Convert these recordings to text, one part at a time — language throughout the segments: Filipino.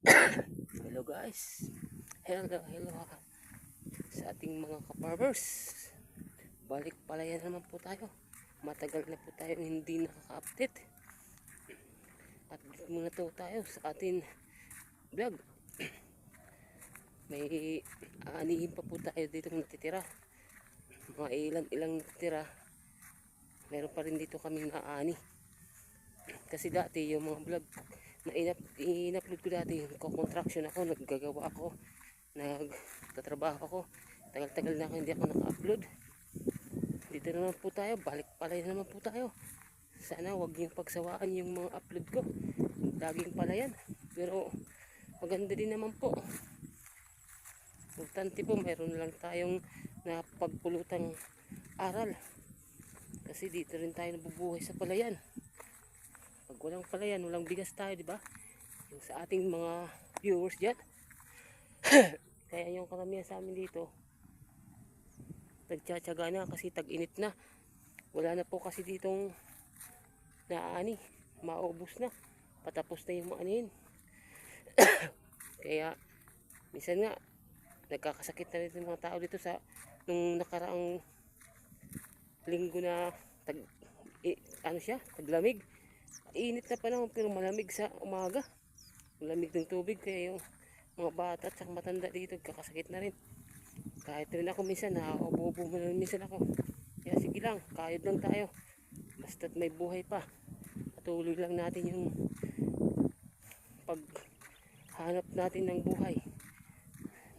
Hello guys. Hello sa ating mga ka-farmers. Balik palayan naman po tayo. Matagal na po tayo hindi nakaka-update. At muna to tayo sa ating vlog. May aanihin pa po tayo dito natitira. Mga ilang natitira. Meron pa rin dito kaming naani. Kasi dati yung mga vlog na in-upload ko dati, construction ako, naggagawa ako, nagtatrabaho ako. Tagal-tagal na ako hindi ako naka-upload. Dito naman po tayo, balik palayan naman po tayo. Sana wag yung pagsawaan yung mga upload ko. Laging palayan. Pero maganda din naman po. Importante po, meron lang tayong napagpulutang aral. Kasi dito rin tayo nabubuhay sa palayan. Pag walang palayan, walang bigas tayo, di ba? Yung sa ating mga viewers dyan. Kaya yung karamihan sa amin dito, nagtsatsaga na kasi tag-init na. Wala na po kasi ditong naani, maubos na. Patapos na yung maanihin. Kaya, minsan nga, nagkakasakit na rin yung mga tao dito sa nung nakaraang linggo na taglamig. Init na panahon pero malamig sa umaga. Malamig ng tubig kaya yung mga bata at matanda dito kakasakit na rin. Kahit rin ako minsan nakaubo-ubo mo rin minsan ako. Kaya sige lang, kayod lang tayo. Basta't may buhay pa. Patuloy lang natin yung paghanap natin ng buhay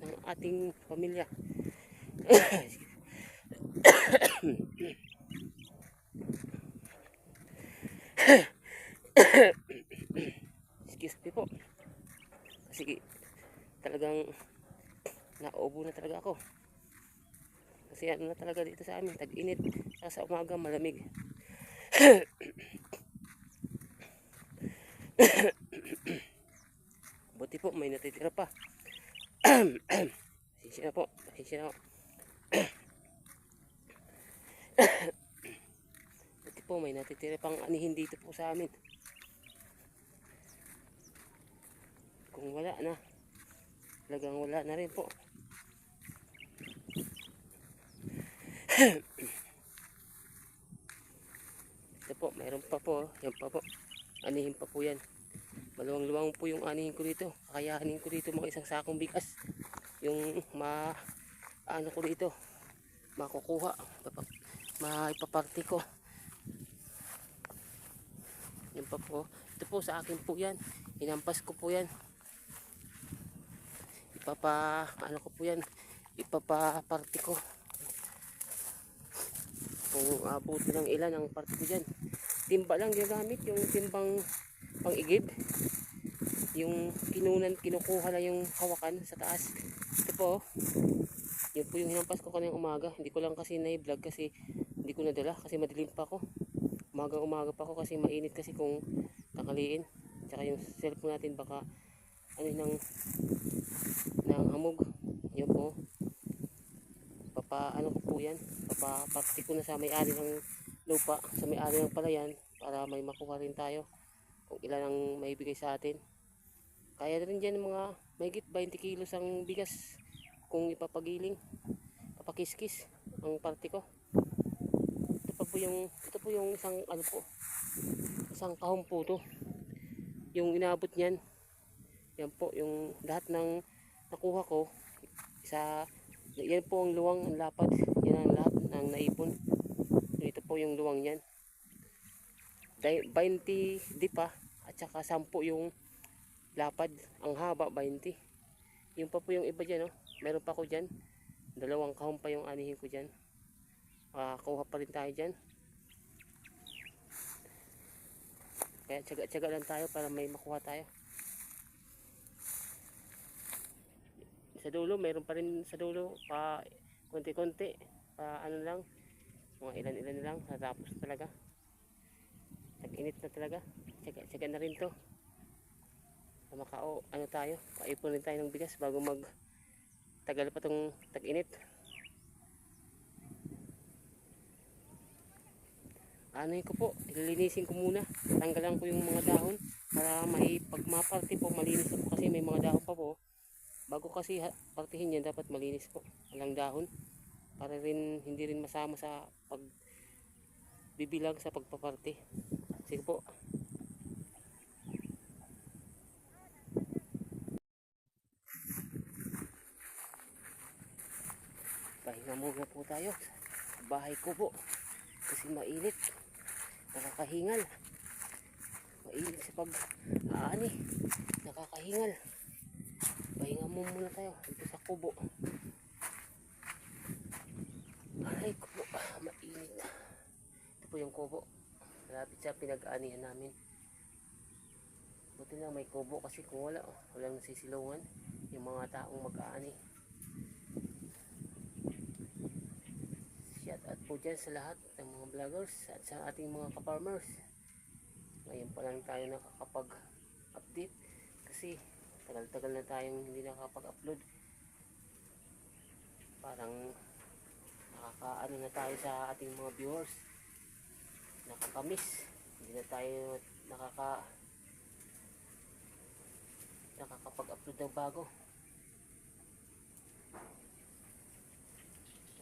ng ating pamilya. Excuse me po. Kasi talagang naubo na talaga ako. Kasi ano na talaga dito sa amin, tag-init. Sa umaga malamig. Buti po may natitira pa. Pasensya na po. Pasensya na po. Buti po may natitira pang anihin dito po sa amin. Kung wala na, talagang wala na rin po. Ito po, mayroon pa po. Yan pa po. Anihin pa po yan. Maluwang-luwang po yung anihin ko dito. Kakayanin ko dito mga isang sakong bigas. Yung ano ko dito, makukuha. Maipaparty ko. Yan pa po. Ito po sa akin po yan. Hinampas ko po yan. Ano ko po yan. Ipapaparty ko. Kung abuti ng ilan ang party ko dyan. Timba lang gagamit. Yung timbang pang-igib. Yung kinukuha lang yung hawakan sa taas. Ito po. Yun po yung hinampas ko kanina umaga. Hindi ko lang kasi na-vlog kasi hindi ko nadala kasi madilim pa ako. Umaga pa ako kasi mainit kasi kung takaliin. Tsaka yung cellphone natin baka ng hamog. Yun po. Ano ko po yan. Papaparty ko na sa may-ari ng lupa, sa may-ari ng palayan para may makuha rin tayo kung ilan ang maibigay sa atin. Kaya rin dyan mga mahigit 20 kilos ang bigas kung ipapagiling, papakiskis ang party ko. Ito po yung isang kahon po to. Yung inabot niyan. Yan po yung lahat ng nakuha ko. Yan po ang luwang, ang lapad. Yan ang lahat ng naipon. Ito po yung luwang yan. 20 di pa at saka 10 yung lapad. Ang haba 20. Yung pa po yung iba dyan. Oh. Meron pa ko dyan. 2 kahon pa yung anihin ko dyan. Kuha pa rin tayo dyan. Kaya tsaga-tsaga lang tayo para may makuha tayo. Sa dulo, meron pa rin sa dulo pa konti-konti. Ano lang, mga ilan-ilan lang. Natapos talaga. Tag-init na talaga. Tsaga-tsaga na rin to. Ano tayo, paipon rin tayo ng bigas bago tagal pa tong tag-init. ano ko po, ililinisin ko muna. Tanggalan ko yung mga dahon para may pag maparte po malinis na po kasi may mga dahon pa po. Bago kasi partihin yan dapat malinis po. Walang dahon para rin hindi rin masama sa pagbibilang sa pagpaparte. Sige po. Pahinga muna po tayo sa bahay ko po kasi mainit. Nakakahingal. Mainit sa pag-aani. Nakakahingal. Pahinga muna tayo dito sa kubo. Aray kubo. Mainit. Ito po yung kubo. Malapit sa pinag-aanihan namin. Buti na may kubo kasi kung wala, walang sisilungan yung mga taong mag-aani. Shout out po dyan sa lahat ng mga vloggers at sa ating mga ka-farmers. Ngayon pa lang tayo nakakapag-update kasi tagal-tagal na tayong hindi nakakapag-upload. Parang nakakaano na tayo sa ating mga viewers. Nakakamiss. Hindi na tayo nakakapag-upload ng bago.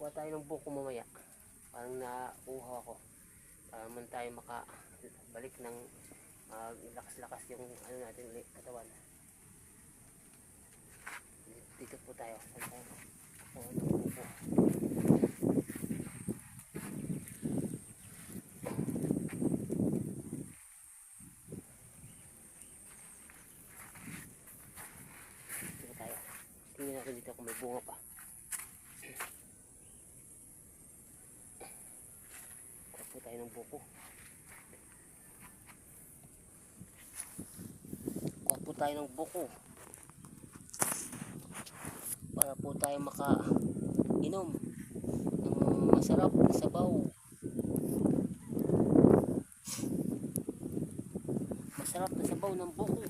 Kuha tayo ng buko mamaya. Parang nauuhaw ako. Para man tayo makabalik ng lakas-lakas yung ano natin ulit katawan. Dito po tayo. Saan tayo? Kuha ng buko. Dito tayo. Tingnan natin dito kung may bunga pa. Kuha po tayo ng buko. Kuha po tayo ng buko. Para po tayo makainom ng masarap na sabaw. Masarap na sabaw ng buko.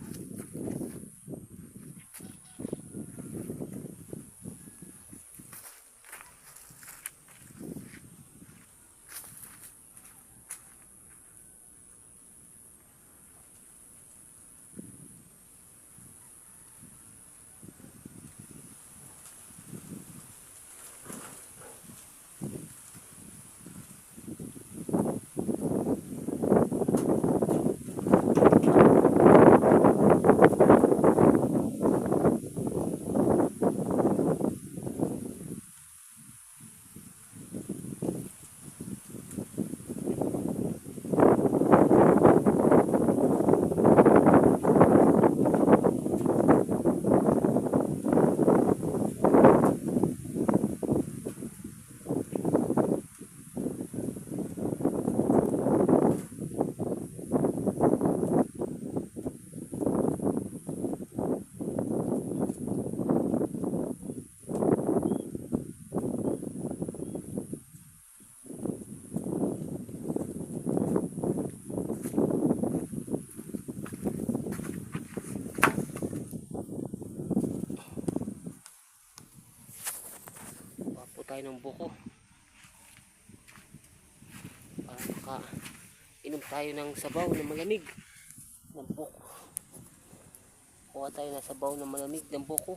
Tayo ng buko para makainom tayo ng sabaw na malamig ng buko. Kuha tayo ng sabaw na malamig ng buko.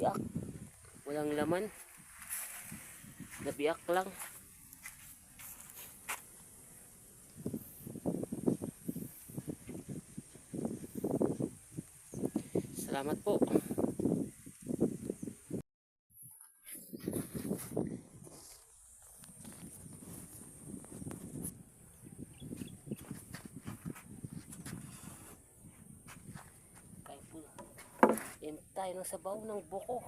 biak. Walang laman. Nabiak lang. Salamat po. Kain po. Yan tayo ng sabaw ng buko.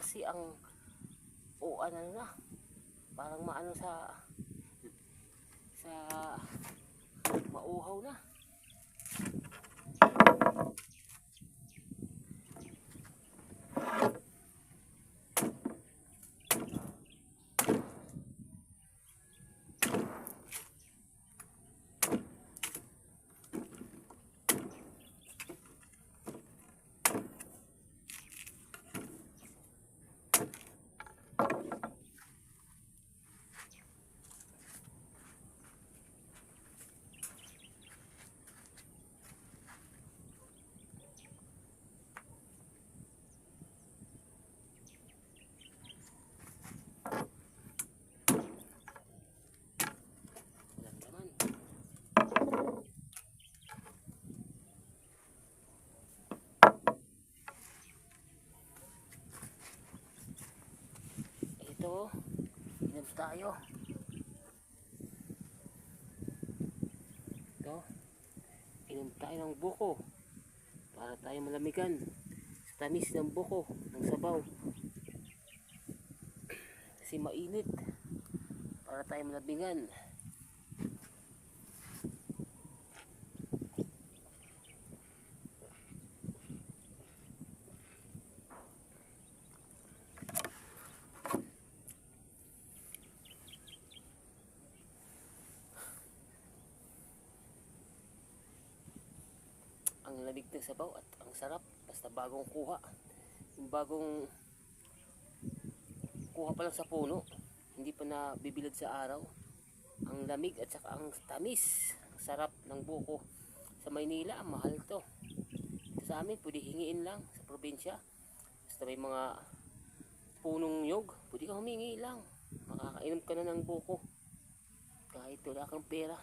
Kasi ang ano na. Parang maano sa mauhaw na. Walang laman. Ito, inom tayo. Ito, inom tayo ng buko para tayo malamigan sa tamis ng buko, ng sabaw. Kasi mainit para tayo malamigan. Ang lamig ng sabaw at ang sarap, basta bagong kuha. Yung bagong kuha pa lang sa puno, hindi pa nabibilad sa araw. Ang lamig at saka ang tamis, ang sarap ng buko. Sa Maynila, ang mahal to. Sa amin, pwede hingiin lang sa probinsya. Basta may mga punong nyog, pwede ka humingi lang. Makakainom ka na ng buko. Kahit wala kang pera.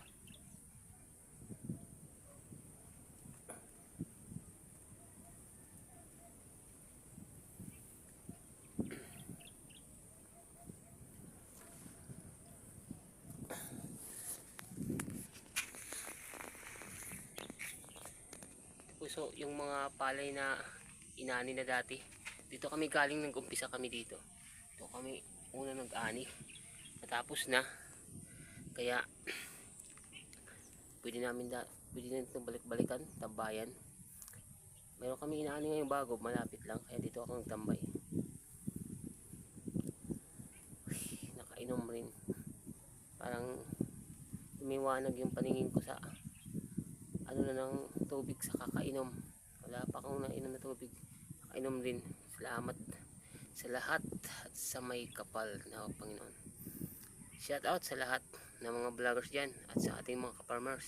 So, yung mga palay na inani na dati, dito kami galing, nag-umpisa kami dito. Dito kami una nag-ani. Natapos na. Kaya pwede na itong balik-balikan, tambayan. Meron kami inaani ngayong bago, malapit lang. Kaya dito ako nagtambay. Nakainom rin. Parang lumiwanag yung paningin ko sa ano na ng tubig sa kakainom. Wala pa akong nainom na tubig. Nakainom rin. Salamat sa lahat at sa may kapal na Panginoon. Shout out sa lahat ng mga vloggers dyan at sa ating mga ka-farmers.